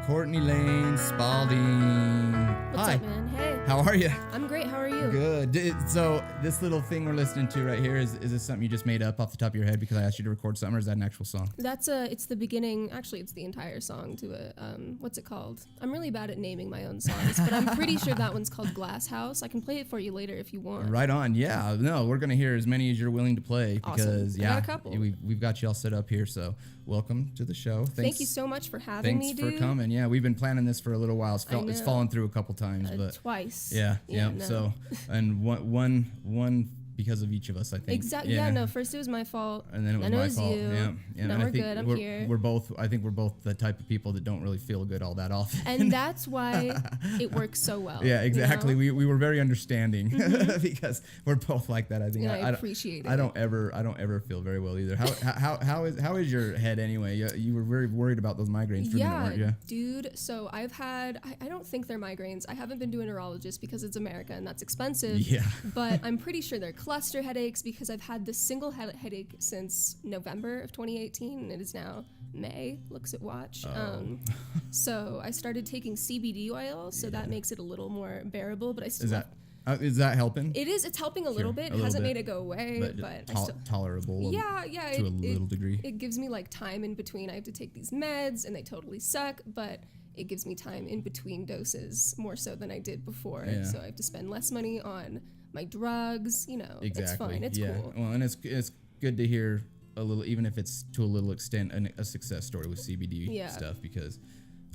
Courney Lane Spaulding. What's Hi. up, man? Hey. How are you? I'm great. How are you? Good. So this little thing we're listening to right here, is this something you just made up off the top of your head because I asked you to record something, or is that an actual song? It's the beginning. Actually, it's the entire song to a, what's it called? I'm really bad at naming my own songs, but I'm pretty sure that one's called Glass House. I can play it for you later if you want. Right on. Yeah. No, we're going to hear as many as you're willing to play because, Awesome. I got a couple. We've got you all set up here. So welcome to the show. Thank you so much for having me, dude. Thanks for coming. Yeah, we've been planning this for a little while. It's fallen through a couple times, but twice. Yeah. No. So, and one because of each of us, I think. Exactly. Yeah. No. First it was my fault, and then it was my fault. You. Yeah. Now and we're I think good. I'm here. I think we're both the type of people that don't really feel good all that often. And that's why it works so well. Yeah. Exactly. You know? We were very understanding because we're both like that. I think. And I appreciate it. I don't ever feel very well either. How is your head anyway? You were very worried about those migraines for a minute, weren't you? Dude. So I've had. I don't think they're migraines. I haven't been to a neurologist because it's America and that's expensive. Yeah. But I'm pretty sure they're cluster headaches because I've had this single headache since November of 2018 and it is now May. Looks at watch. Oh. So I started taking CBD oil, so that makes it a little more bearable. But I still is that helping? It is. It's helping a little bit. It hasn't made it go away, but tolerable. Yeah. To a little degree. It gives me like time in between. I have to take these meds, and they totally suck, but it gives me time in between doses more so than I did before. Yeah. So I have to spend less money on my drugs. You know, Exactly. It's fine. It's cool. Well, and it's good to hear a little, even if it's to a little extent, a success story with CBD stuff, because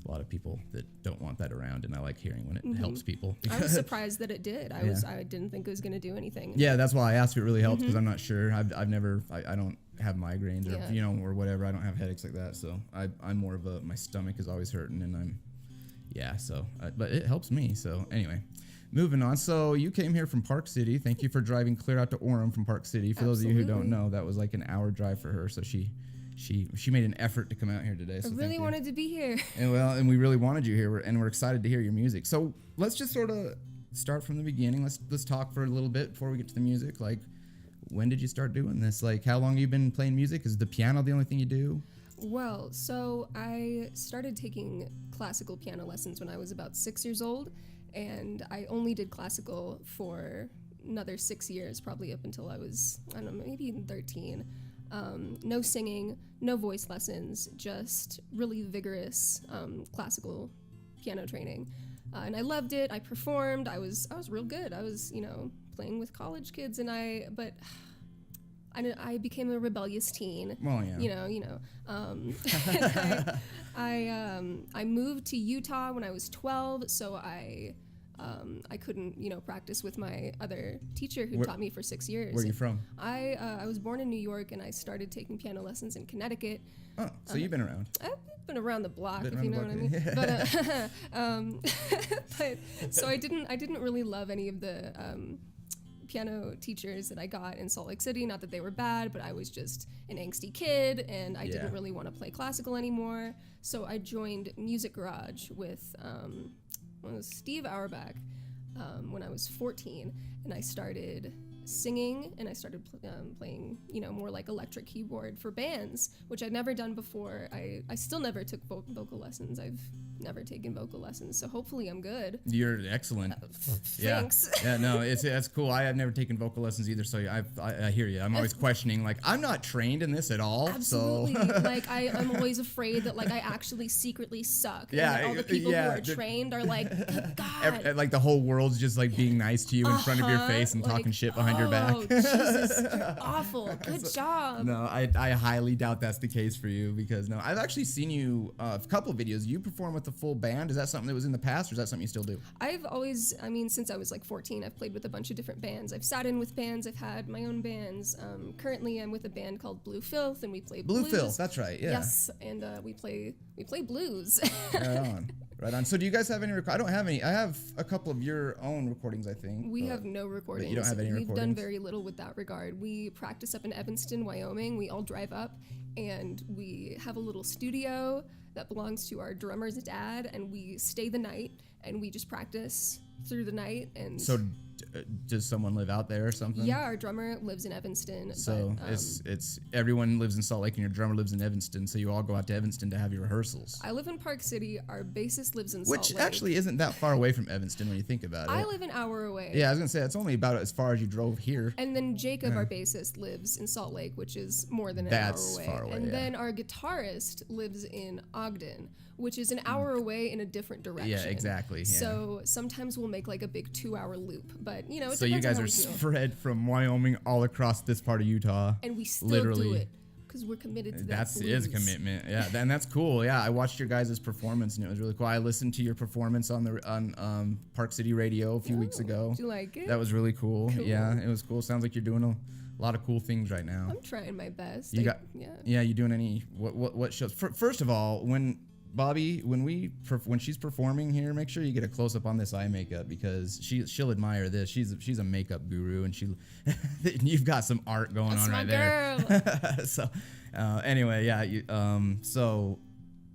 a lot of people that don't want that around, and I like hearing when it helps people. I was surprised that it did. I didn't think it was going to do anything. Yeah, that's why I asked if it really helps, because I'm not sure. I don't have migraines or or whatever. I don't have headaches like that, so I'm more of my stomach is always hurting, and but it helps me. So anyway, moving on. So you came here from Park City. Thank you for driving clear out to Orem from Park City. For those of you who don't know, that was like an hour drive for her. So she made an effort to come out here today. So I really wanted to be here. And we really wanted you here, and we're excited to hear your music. So let's just sort of start from the beginning. Let's talk for a little bit before we get to the music. Like, when did you start doing this? Like, how long have you been playing music? Is the piano the only thing you do? Well, so I started taking classical piano lessons when I was about 6 years old, and I only did classical for another 6 years, probably up until I was, I don't know, maybe even 13. No singing, no voice lessons, just really vigorous classical piano training. And I loved it. I performed. I was real good. I was, playing with college kids, but I became a rebellious teen. Well, yeah. I moved to Utah when I was 12, so I couldn't, practice with my other teacher who taught me for 6 years. Where are you from? I was born in New York, and I started taking piano lessons in Connecticut. Oh, so you've been around. I've been around the block, if you know what I mean. But so I didn't really love any of the piano teachers that I got in Salt Lake City. Not that they were bad, but I was just an angsty kid, and I didn't really want to play classical anymore. So I joined Music Garage with Steve Auerbach when I was 14, and I started singing, and I started playing, more like electric keyboard for bands, which I'd never done before. I still never took vocal lessons. I've never taken vocal lessons, so hopefully I'm good. You're excellent. Thanks. Yeah, no, that's cool. I have never taken vocal lessons either, so I hear you. I'm always questioning, like, I'm not trained in this at all. Absolutely. So. Like, I'm always afraid that, like, I actually secretly suck. Yeah. And all the people who are trained are like, God. Like, the whole world's just, like, being nice to you in front of your face and talking shit behind your back. Oh, Jesus, you're awful. Good job. No, I highly doubt that's the case for you, because, no, I've actually seen you, a couple of videos. You perform with the full band. Is that something that was in the past, or is that something you still do? I've always, since I was like 14, I've played with a bunch of different bands. I've sat in with bands. I've had my own bands. Currently, I'm with a band called Blue Filth, and we play blues. Blue Filth, that's right, yeah. Yes, and we play blues. Right on. So do you guys have any I don't have any. I have a couple of your own recordings, I think. We have no recordings. You don't have any recordings? We've done very little with that regard. We practice up in Evanston, Wyoming. We all drive up, and we have a little studio that belongs to our drummer's dad, and we stay the night, and we just practice through the night. And so does someone live out there or something? Yeah, our drummer lives in Evanston. So but, it's everyone lives in Salt Lake and your drummer lives in Evanston, so you all go out to Evanston to have your rehearsals. I live in Park City. Our bassist lives in Salt Lake. Which actually isn't that far away from Evanston when you think about it. I live an hour away. Yeah, I was gonna say it's only about as far as you drove here. And then Jacob, our bassist, lives in Salt Lake, which is more than an hour away. Far away. And then our guitarist lives in Ogden, which is an hour away in a different direction. Yeah, exactly. Yeah. So sometimes we'll make like a big 2-hour loop, but you know, it so you guys are spread from Wyoming all across this part of Utah, and we still literally do it because we're committed to that. That is a commitment. Yeah, and that's cool. Yeah, I watched your guys' performance and it was really cool. I listened to your performance on Park City Radio a few weeks ago. Do you like it? That was really cool. Yeah, it was cool. Sounds like you're doing a lot of cool things right now. I'm trying my best. You you doing any what shows? First of all, when she's performing here, make sure you get a close up on this eye makeup because she'll admire this. She's a makeup guru and you've got some art going on right there. So anyway, yeah. So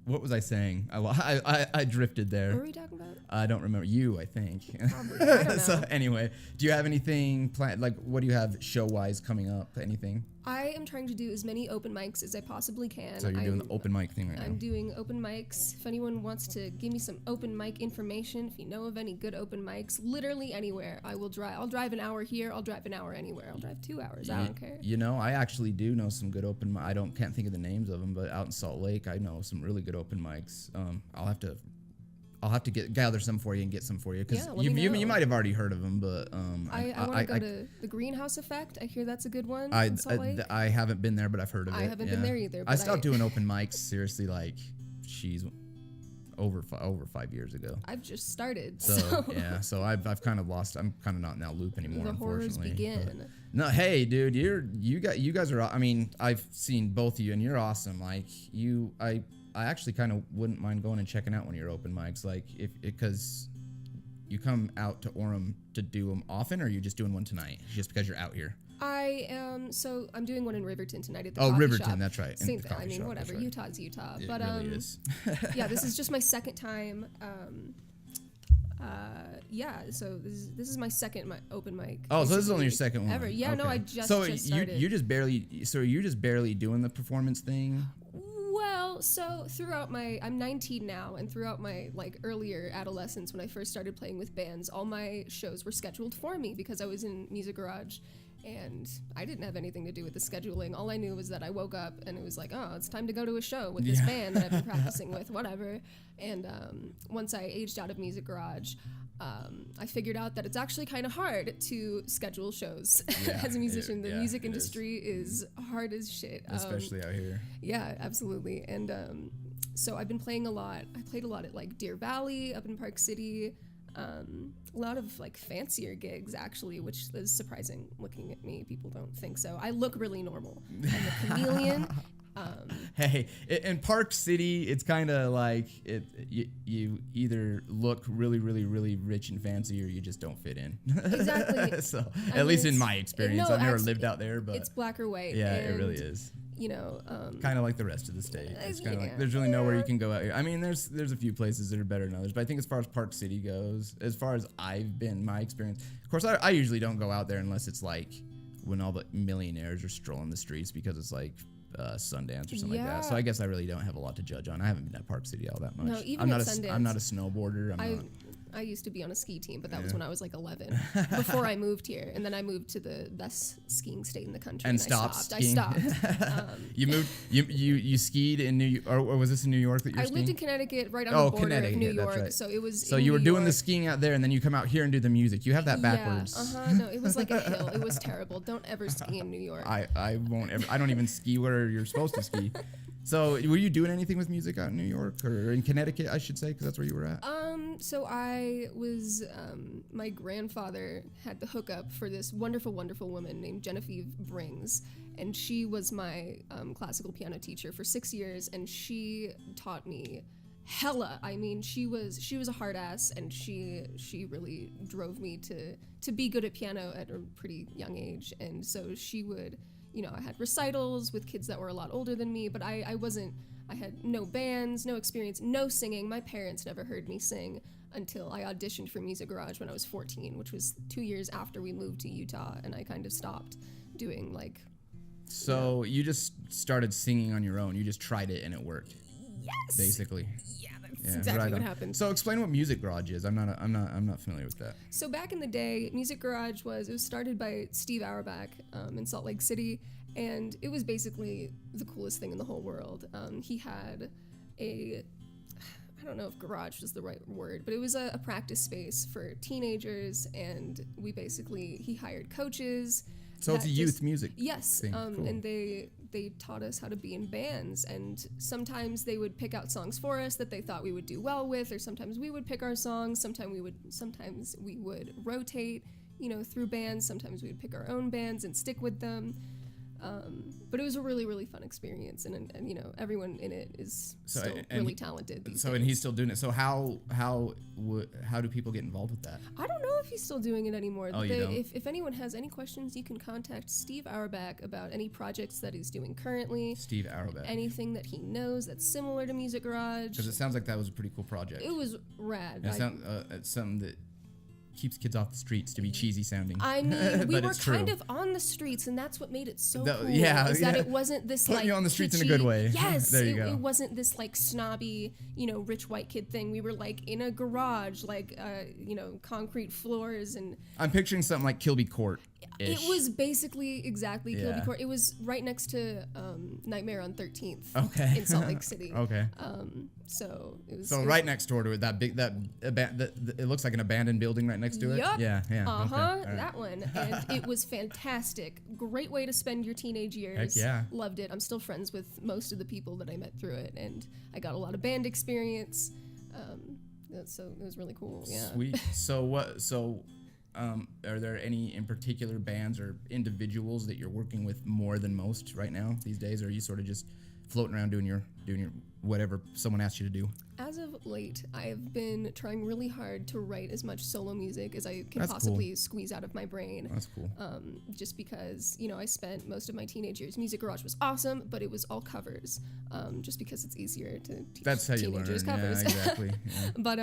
what was I saying? I drifted there. What were we talking about? I don't remember. You, I think. Probably. I don't know. So anyway, do you have anything planned? Like, what do you have show-wise coming up? Anything? I am trying to do as many open mics as I possibly can. So you're doing the open mic thing right now? I'm doing open mics. If anyone wants to give me some open mic information, if you know of any good open mics, literally anywhere, I will drive. I'll drive an hour here. I'll drive an hour anywhere. I'll drive 2 hours. I don't care. You know, I actually do know some good open mics. Can't think of the names of them, but out in Salt Lake, I know some really good open mics. I'll have to gather some for you and get some for you because you might have already heard of them, but I want to go to the Greenhouse Effect. I hear that's a good one. I haven't been there, but I've heard of it. I haven't been there either. But I stopped doing open mics seriously like over 5 years ago. I've just started. So I've kind of lost. I'm kind of not in that loop anymore. The horrors begin. But, no, hey, dude, you guys are. I mean, I've seen both of you, and you're awesome. Like I actually kind of wouldn't mind going and checking out one of your open mics, like because you come out to Orem to do them often, or are you just doing one tonight just because you're out here? I am. So I'm doing one in Riverton tonight at the coffee Riverton, shop. That's right. Same thing. I mean, whatever. Right. Utah's Utah. It really is. Yeah, this is just my second time. So this is my second open mic. Oh, so this is only your second one ever? Yeah, okay. No, I just started. You're just barely doing the performance thing. Well, so I'm 19 now, and throughout my earlier adolescence, when I first started playing with bands, all my shows were scheduled for me because I was in Music Garage, and I didn't have anything to do with the scheduling. All I knew was that I woke up and it was like, oh, it's time to go to a show with this band that I've been practicing with, whatever. And once I aged out of Music Garage, I figured out that it's actually kind of hard to schedule shows as a musician. The music industry is hard as shit. Especially out here. Yeah, absolutely. And so I've been playing a lot. I played a lot at Deer Valley up in Park City. A lot of fancier gigs actually, which is surprising looking at me. People don't think so. I look really normal. I'm a chameleon. Hey, in Park City, it's kind of like you either look really, really, really rich and fancy, or you just don't fit in. Exactly. So at least in my experience, I've never lived out there, but it's black or white. Yeah, it really is. You know, kind of like the rest of the state. It's kind of like there's really nowhere you can go out here. I mean, there's a few places that are better than others, but I think as far as Park City goes, as far as I've been, my experience, of course, I usually don't go out there unless it's when all the millionaires are strolling the streets because it's Sundance or something like that. So I guess I really don't have a lot to judge on. I haven't been at Park City all that much. No, even at Sundance. I'm not a snowboarder. I used to be on a ski team, but that was when I was 11 before I moved here. And then I moved to the best skiing state in the country. And stopped. I stopped. You moved. You skied in New York, or was this in New York that you were skiing? I lived in Connecticut, right on the border of New York. Right. So it was. So you were doing the skiing out there, and then you come out here and do the music. You have that backwards. Yeah. No, it was like a hill. It was terrible. Don't ever ski in New York. I won't ever. I don't even ski where you're supposed to ski. So were you doing anything with music out in New York or in Connecticut, I should say, because that's where you were at? So I was, my grandfather had the hookup for this wonderful, wonderful woman named Genevieve Brings. And she was my classical piano teacher for 6 years, and she taught me hella. I mean, she was a hard ass, and she really drove me to be good at piano at a pretty young age. And so she would, I had recitals with kids that were a lot older than me, but I wasn't I had no bands, no experience, no singing. My parents never heard me sing until I auditioned for Music Garage when I was 14, which was 2 years after we moved to Utah, and I kind of stopped doing like... So you just started singing on your own. You just tried it and it worked. Yes. Basically. Yeah, that's exactly what happened. So explain what Music Garage is. I'm not familiar with that. So back in the day, Music Garage was started by Steve Auerbach in Salt Lake City, and it was basically the coolest thing in the whole world. He had I don't know if garage was the right word, but it was a practice space for teenagers, and he hired coaches. So it's a youth music. Yes, thing. Cool. And they taught us how to be in bands, and sometimes they would pick out songs for us that they thought we would do well with, or sometimes we would pick our songs. Sometimes we would rotate, through bands. Sometimes we would pick our own bands and stick with them. But it was a really, really fun experience, and everyone in it is still really talented. And he's still doing it. So how do people get involved with that? I don't know if he's still doing it anymore. Oh, you don't? If anyone has any questions, you can contact Steve Auerbach about any projects that he's doing currently. Steve Auerbach. Anything that he knows that's similar to Music Garage. Because it sounds like that was a pretty cool project. It was rad. It's something that keeps kids off the streets, to be cheesy sounding. I mean, we were kind of on the streets, and that's what made it so cool. Yeah, that it wasn't this putting you on the streets in a good way. Yes, there you go. It wasn't this like snobby, rich white kid thing. We were like in a garage, like concrete floors, and I'm picturing something like Kilby Court. It was basically exactly Kilby Court. It was right next to Nightmare on 13th in Salt Lake City. Okay. So it was right next door to it, that big it looks like an abandoned building right next to it. Yup. Yeah. Right. That one, and it was fantastic. Great way to spend your teenage years. Heck yeah. Loved it. I'm still friends with most of the people that I met through it, and I got a lot of band experience. So it was really cool. Yeah. Sweet. Are there any in particular bands or individuals that you're working with more than most right now these days, or are you sort of just floating around doing your whatever someone asks you to do? As of late, I have been trying really hard to write as much solo music as I can That's possibly cool. squeeze out of my brain. That's cool. Just because, I spent most of my teenage years. Music Garage was awesome, but it was all covers. Just because it's easier to teach That's how you teenagers learn. covers. Yeah, exactly. Yeah. But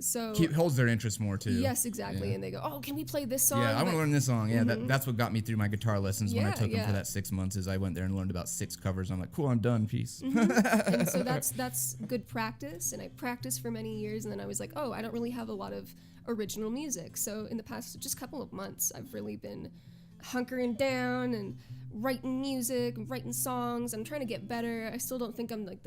so holds their interest more too. Yes, exactly. Yeah. And they go, "Oh, can we play this song?" Yeah, I want to learn this song. Yeah, that's what got me through my guitar lessons when I took them for that 6 months. Is I went there and learned about 6 covers. I'm like, cool, I'm done. Peace. And so that's good practice. And I practiced for many years, and then I was like, oh, I don't really have a lot of original music. So in the past just couple of months, I've really been hunkering down and writing music, writing songs. I'm trying to get better. I still don't think I'm like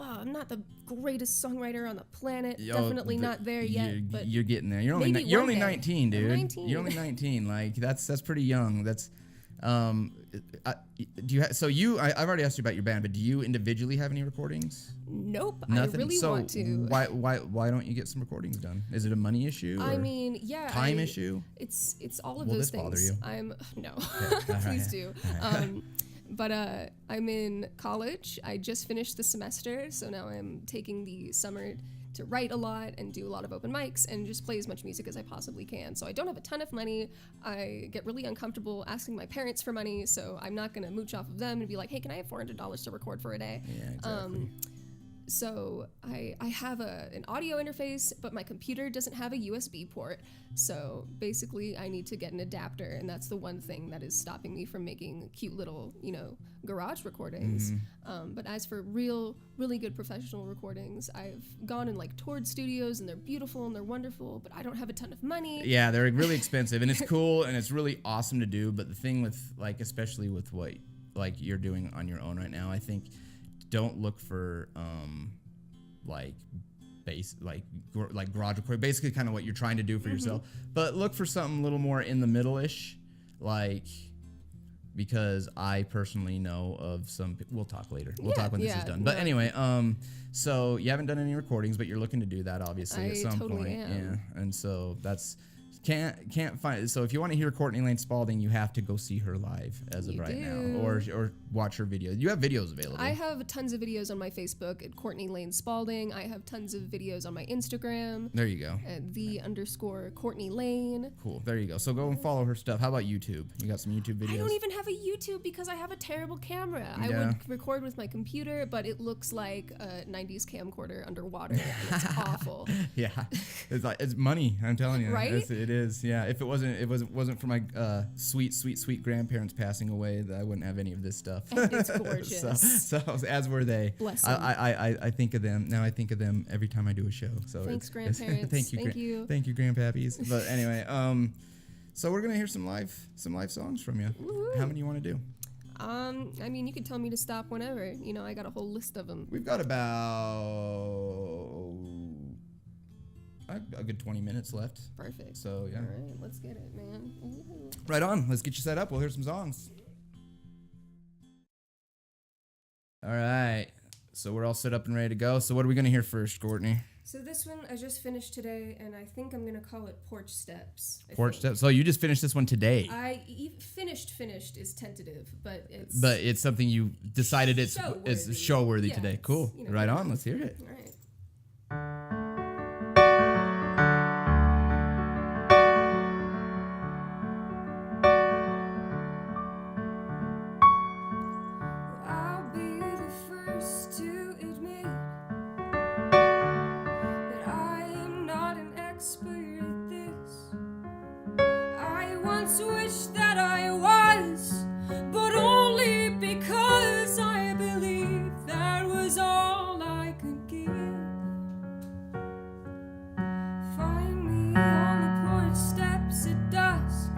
I'm not the greatest songwriter on the planet. Definitely not there yet. But you're getting there. You're only 19, dude. 19. You're only 19. Like that's pretty young. That's I've already asked you about your band, but do you individually have any recordings? Nope. Nothing? I really want to. Why don't you get some recordings done? Is it a money issue? I mean, yeah. Time issue? It's all of Will those this things. bother you? No. Yeah. Please do. But I'm in college. I just finished the semester, so now I'm taking the summer to write a lot and do a lot of open mics and just play as much music as I possibly can. So I don't have a ton of money. I get really uncomfortable asking my parents for money, so I'm not going to mooch off of them and be like, hey, can I have $400 to record for a day? Yeah, exactly. So I have an audio interface, but my computer doesn't have a USB port. So basically I need to get an adapter, and that's the one thing that is stopping me from making cute little, garage recordings. Mm-hmm. But as for really good professional recordings, I've gone and toured studios, and they're beautiful and they're wonderful, but I don't have a ton of money. Yeah, they're really expensive, and it's cool and it's really awesome to do. But the thing with especially with what you're doing on your own right now, I think, don't look for garage recording, basically kind of what you're trying to do for yourself, but look for something a little more in the middle-ish, because I personally know of some. We'll talk later. We'll talk when this is done. But anyway, so you haven't done any recordings, but you're looking to do that obviously at some totally point. am. Yeah, and so that's Can't find. So if you want to hear Courtney Lane Spaulding, you have to go see her live as of right now, or watch her videos. You have videos available. I have tons of videos on my Facebook at Courtney Lane Spaulding. I have tons of videos on my Instagram. There you go. At _Courtney Lane. Cool. There you go. So go and follow her stuff. How about YouTube? You got some YouTube videos? I don't even have a YouTube because I have a terrible camera. Yeah. I would record with my computer, but it looks like a 90s camcorder underwater. And it's awful. Yeah, it's money. I'm telling you, right? It is. Yeah, if it wasn't for my sweet grandparents passing away, I wouldn't have any of this stuff. And it's gorgeous. so as were they. Bless them. I think of them now. I think of them every time I do a show. So thanks, grandparents. Thank you. Thank you, grandpappies. But anyway, so we're gonna hear some live songs from you. Woo-hoo. How many you want to do? I mean, you can tell me to stop whenever. You know, I got a whole list of them. We've got about a good 20 minutes left. Perfect. So, yeah. All right, let's get it, man. Ooh. Right on. Let's get you set up. We'll hear some songs. All right. So we're all set up and ready to go. So what are we going to hear first, Courtney? So this one I just finished today, and I think I'm going to call it Porch Steps. Porch Steps? So you just finished this one today? Finished is tentative, but it's... But it's something you decided it's show-worthy yeah, today. Cool. You know, right on. Let's hear it. All right. Wish that I was, but only because I believe that was all I could give. Find me on the porch steps at dusk,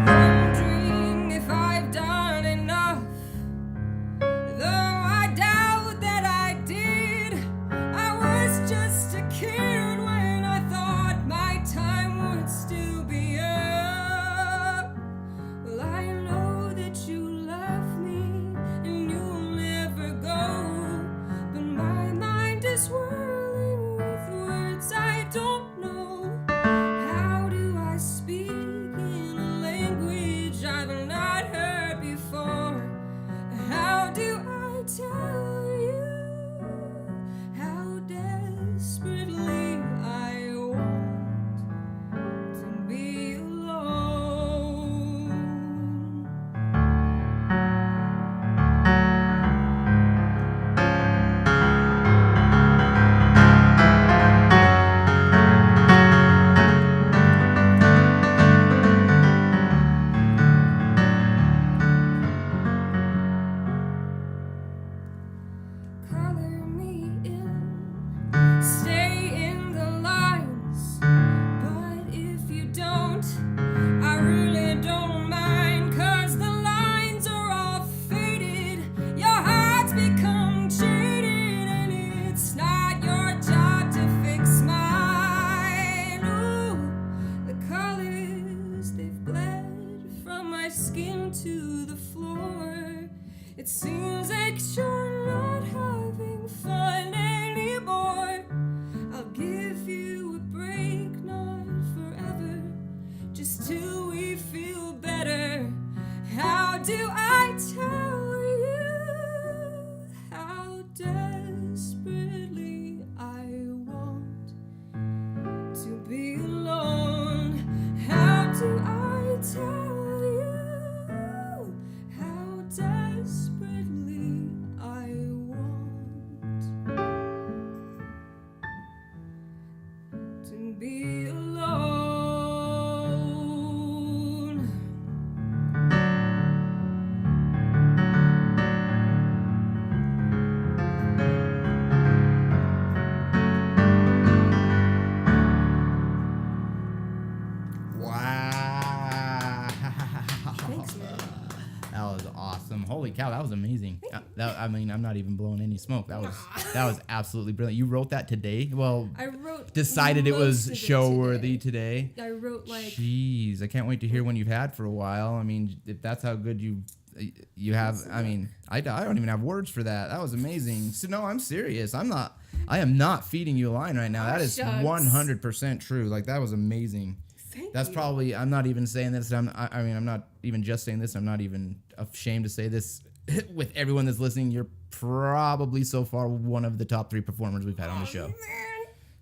wondering if I've done enough. Though I doubt that I did, I was just a kid when I thought my time would still be up. Well, I know that you love me and you'll never go, but my mind is whirling with words I don't know. How do I speak in a language I've not heard before? How do I tell you how desperately I want to be alone? Color me in, stay in the lines, but if you don't, I really don't mind, 'cause the lines are all faded, your heart's become jaded, and it's not your job to fix mine. Ooh, the colors, they've bled from my skin to the floor. It seems like you're not having fun anymore. I'll give you a break, not forever, just till we feel better. How do I tell you how desperately I want to be alone? How do I tell you how desperately I want to be alone? Wow. Thanks, man. That was awesome. Holy cow, that was amazing. I mean, I'm not even blowing any smoke. That was absolutely brilliant. You wrote that today? Well, I wrote decided it most was of it show worthy today. I wrote like Jeez, I can't wait to hear one you've had for a while. I mean, if that's how good you have, I mean, I don't even have words for that. That was amazing. So no, I'm serious. I'm I am not feeding you a line right now. That is Shucks. 100% true. Like, that was amazing. That's probably, I'm not even saying this. I'm not even just saying this. I'm not even ashamed to say this. With everyone that's listening, you're probably so far one of the top 3 performers we've had on the show. Man.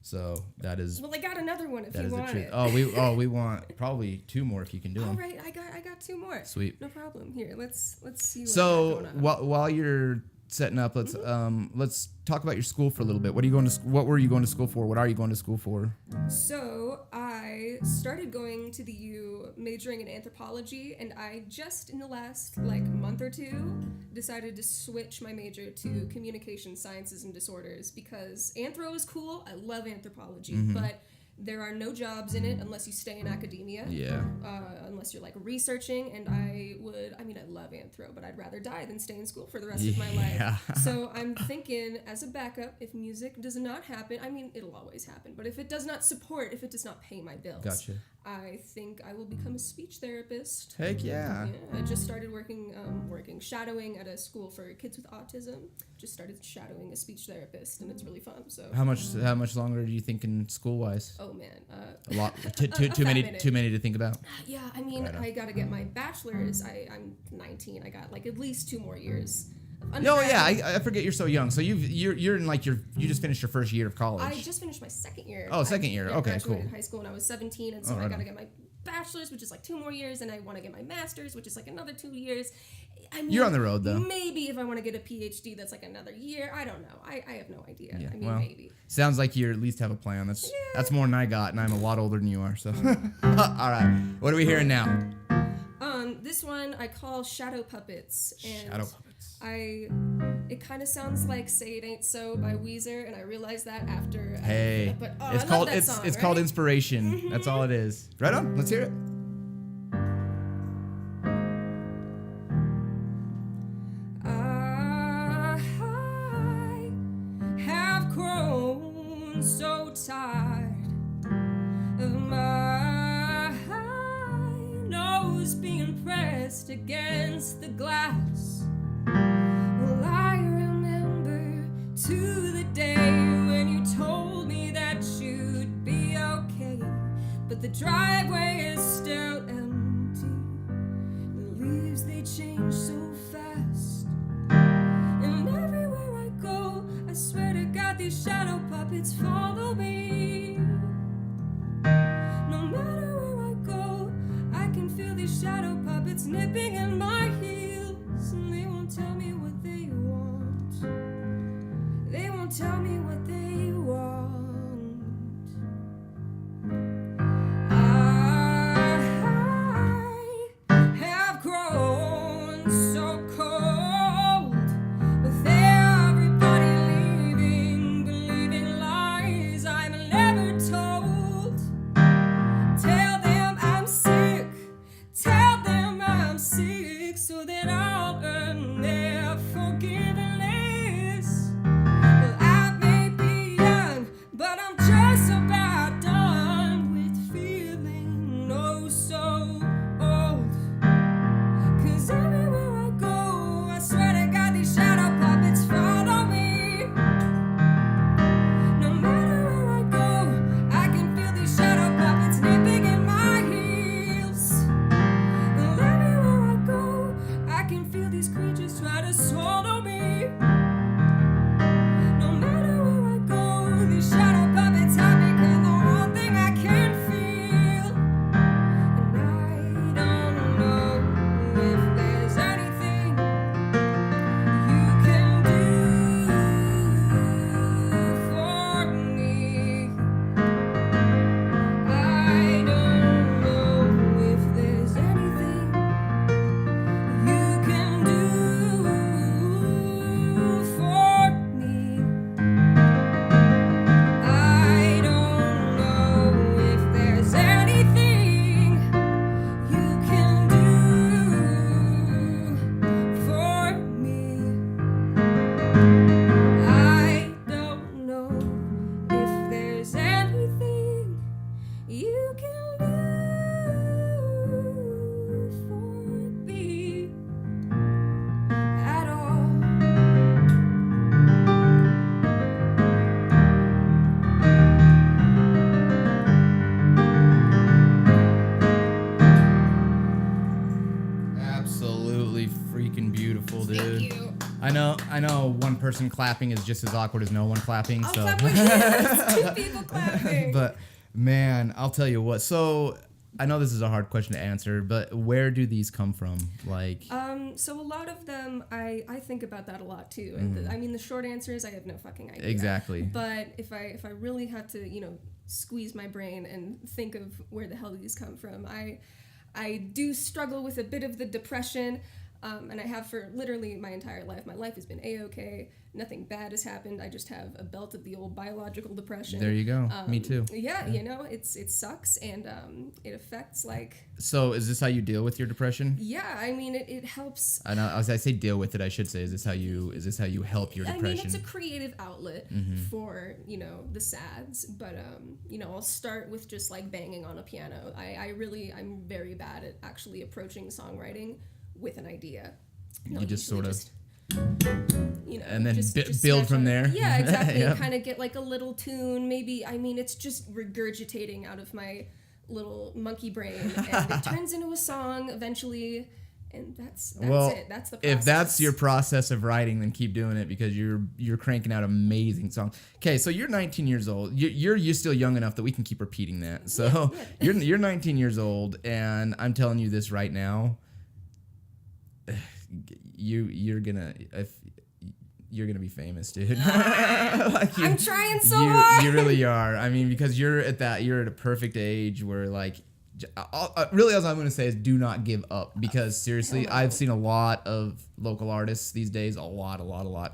So that is. Well, I got another one if that you is want the truth. it. We want probably 2 more if you can do them. All right, I got 2 more. Sweet. No problem. Here, let's see. What So I got going on. while you're setting up, let's talk about your school for a little bit. What were you going to school for? What are you going to school for? So I started going to the U, majoring in anthropology, and I just in the last month or 2 decided to switch my major to communication sciences and disorders because anthro is cool. I love anthropology, but there are no jobs in it unless you stay in academia. Yeah. Unless you're researching, and I love anthro, but I'd rather die than stay in school for the rest of my life. So I'm thinking, as a backup, if music does not happen, it'll always happen, but if it does not does not pay my bills, Gotcha. I think I will become a speech therapist. Heck yeah. I just started shadowing at a school for kids with autism. Just started shadowing a speech therapist, and it's really fun. So How much longer do you think in school wise? oh man, A lot. Too many to think about. yeah. I gotta get my bachelor's. I'm 19. I got at least 2 more years. No, yeah, I forget you're so young. So you're in you just finished your first year of college. I just finished my second year. Oh, second year. Okay, graduated cool. high school when I was 17, and so I gotta get my bachelor's, which is 2 more years, and I want to get my master's, which is another 2 years. You're on the road though. Maybe if I want to get a PhD, that's another year. I don't know. I have no idea. Yeah, Maybe. Sounds like you at least have a plan. That's more than I got, and I'm a lot older than you are. So, all right. What are we hearing now? This one I call Shadow Puppets. And Shadow Puppets. It kind of sounds like "Say It Ain't So" by Weezer, and I realized that after. Hey, it's called it's called inspiration. That's all it is. Right on. Let's hear it. So tired of my nose being pressed against the glass. Well, I remember to the day when you told me that you'd be okay, but the driveway is still empty. The leaves, they change so fast, and everywhere I go, I swear to God, these shadow puppets follow me. No matter where I go, I can feel these shadow puppets nipping at my heels, and they won't tell me what they want. They won't tell me what they want. I have grown so cold with everybody leaving, believing lies I'm never told. Tell them I'm sick, tell them I'm sick, so that I'll earn their forgiveness. Well, I may be absolutely freaking beautiful, dude. Thank you. I know one person clapping is just as awkward as no one clapping. I'll so clap with you. 2 people clapping. But man, I'll tell you what. So I know this is a hard question to answer, but where do these come from? Like, so a lot of them, I think about that a lot too. And I mean, the short answer is I have no fucking idea. Exactly. But if I really had to, squeeze my brain and think of where the hell these come from, I do struggle with a bit of the depression. And I have for literally my entire life. My life has been A-okay. Nothing bad has happened. I just have a belt of the old biological depression. There you go. Me too. Yeah, it sucks, and it affects like. So is this how you deal with your depression? Yeah, I mean it helps. I know. As I say deal with it, I should say is this how you help your depression? I mean it's a creative outlet for the sads, but I'll start with just like banging on a piano. I'm very bad at actually approaching songwriting with an idea. You just sort of, and then just build from there. Yeah, exactly. Yep. Kind of get like a little tune. Maybe, I mean, it's just regurgitating out of my little monkey brain, and it turns into a song eventually. And that's it. That's the process. If that's your process of writing, then keep doing it because you're cranking out amazing songs. Okay, so you're 19 years old. You're still young enough that we can keep repeating that. So you're 19 years old, and I'm telling you this right now. You're gonna be famous, dude. Like I'm trying so hard. You really are. I mean, because you're at a perfect age where like, really, all I'm gonna say is do not give up. Because seriously, I've seen a lot of local artists these days, a lot,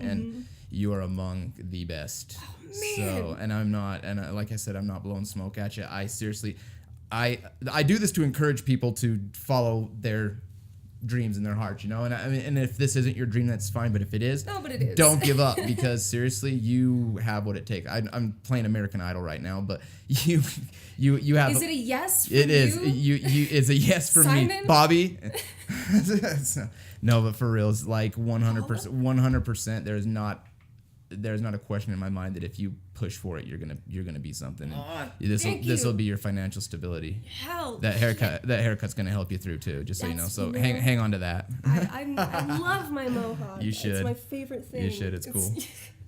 and you are among the best. Oh, man. So, and I'm not, and like I said, I'm not blowing smoke at you. I seriously, I do this to encourage people to follow their dreams in their hearts, and I mean, and if this isn't your dream, that's fine, but if it is, no, but it is. Don't give up, because seriously, you have what it takes. I'm playing American Idol right now, but you have. Is it a yes for it is. You it's a yes for Simon? me, Bobby. No, but for real, it's like 100%. There's not a question in my mind that if you push for it, you're gonna be something. This will be your financial stability. Hell, that haircut's gonna help you through too. Just so you know. So hang on to that. I love my mohawk. You should. It's my favorite thing. You should. It's cool.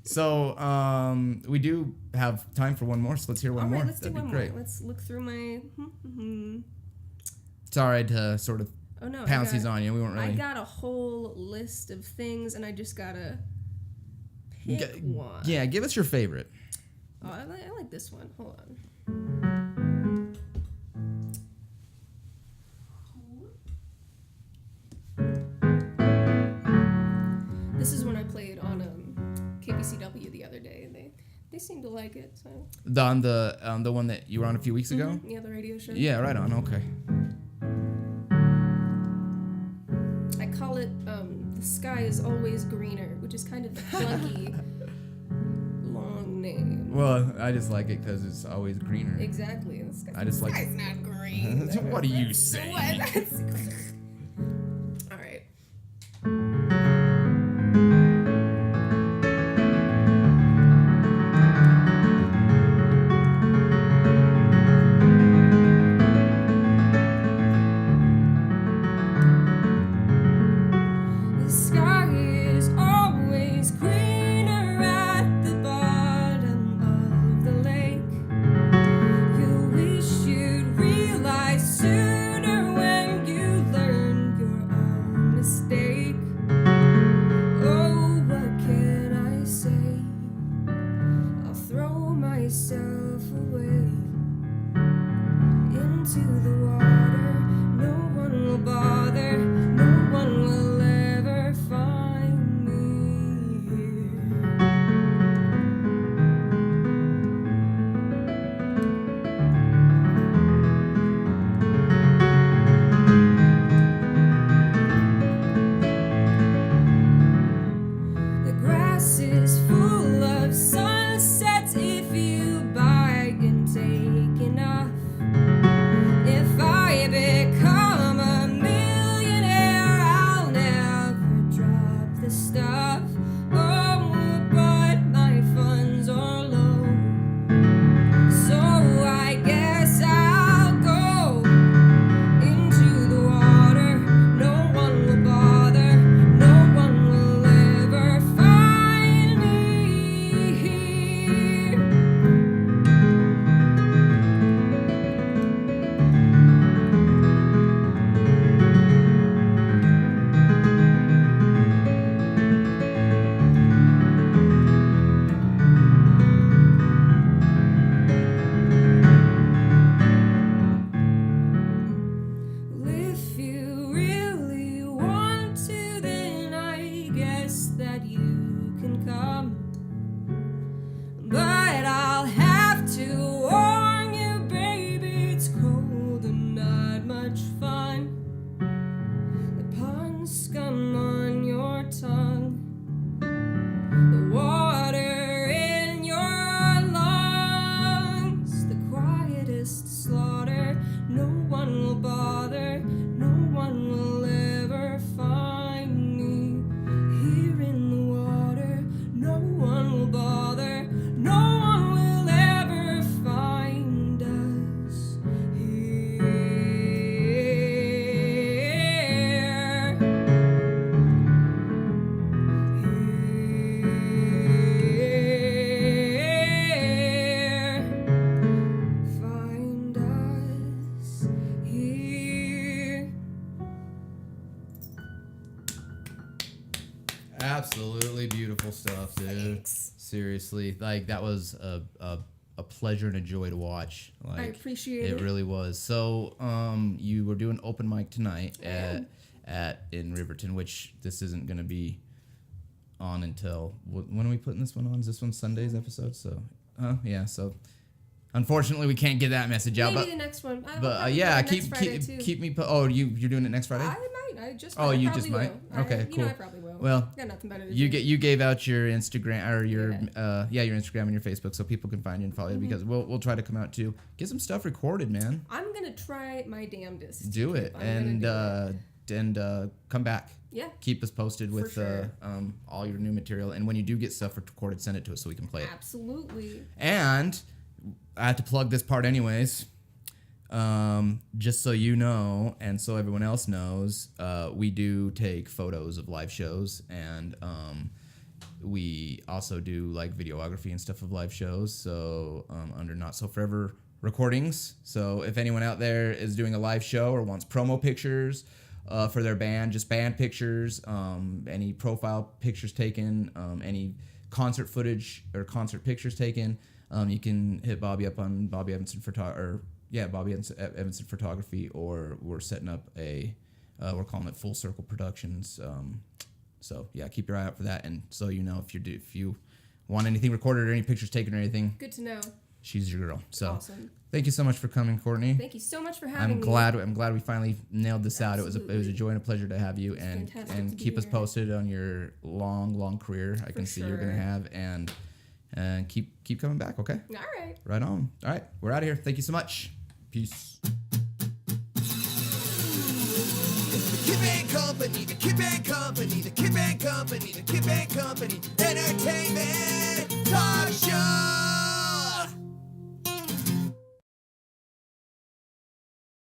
So we do have time for one more. So let's hear one more. Let's That'd do be one great. more. Let's look through my. It's all right to sort of pounce these on you. We weren't really. I got a whole list of things, and I just gotta. Pick one. Yeah, give us your favorite. Oh, I like this one. Hold on. This is one I played on KBCW the other day, and they seemed to like it. So. The one that you were on a few weeks ago. Yeah, the radio show. Yeah, right on. Okay. I call it "The Sky Is Always Greener," which is kind of a clunky, long name. Well, I just like it because it's always greener. Exactly. I just like. The sky's not green. What are you saying? All right. Sooner when you learn scum on your tongue. The water in your lungs, the quietest slaughter. No one will bother, no one will ever find me. Here in the water, no one will bother, no one will ever find us. Find us here. Absolutely beautiful stuff, dude. Thanks. Seriously, like that was a pleasure and a joy to watch. Like, I appreciate it. It really was. So, you were doing open mic tonight in Riverton, which this isn't gonna be on until when are we putting this one on? Is this one Sunday's episode? So, yeah. So, unfortunately, we can't get that message out. Maybe But the next one. but yeah, keep me. You're doing it next Friday. I might. I just. Oh, I you probably just might? will. Okay, You cool. know, I probably will. Well, got nothing better to You do. you gave out your Instagram or your your Instagram and your Facebook so people can find you and follow you because we'll try to come out too. Get some stuff recorded, man. I'm gonna try my damnedest. Do it I'm gonna do it. and come back. Yeah. Keep us posted with sure. all your new material, and when you do get stuff recorded, send it to us so we can play it. Absolutely. And I have to plug this part anyways. Just so you know, and so everyone else knows, we do take photos of live shows, and we also do like videography and stuff of live shows. So under Not So Forever Recordings. So if anyone out there is doing a live show or wants promo pictures for their band, just band pictures, any profile pictures taken, any concert footage or concert pictures taken, you can hit Bobby up on Bobby Evanson Photography, or we're setting up we're calling it Full Circle Productions. So yeah, keep your eye out for that. And so you know if you want anything recorded or any pictures taken or anything, Good to know. she's your girl. So Awesome. thank you so much for coming, Courtney. Thank you so much for having I'm me. glad we finally nailed this out. It was a Absolutely. joy and a pleasure to have you, and fantastic to be keep us here. posted on your long career. I can see you're gonna sure. have, and keep coming back. Okay. All right. Right on. All right, we're out of here. Thank you so much. Peace. The Kid Band Company, the Kid Band Company, the Kid Band Company, the Kid Band Company.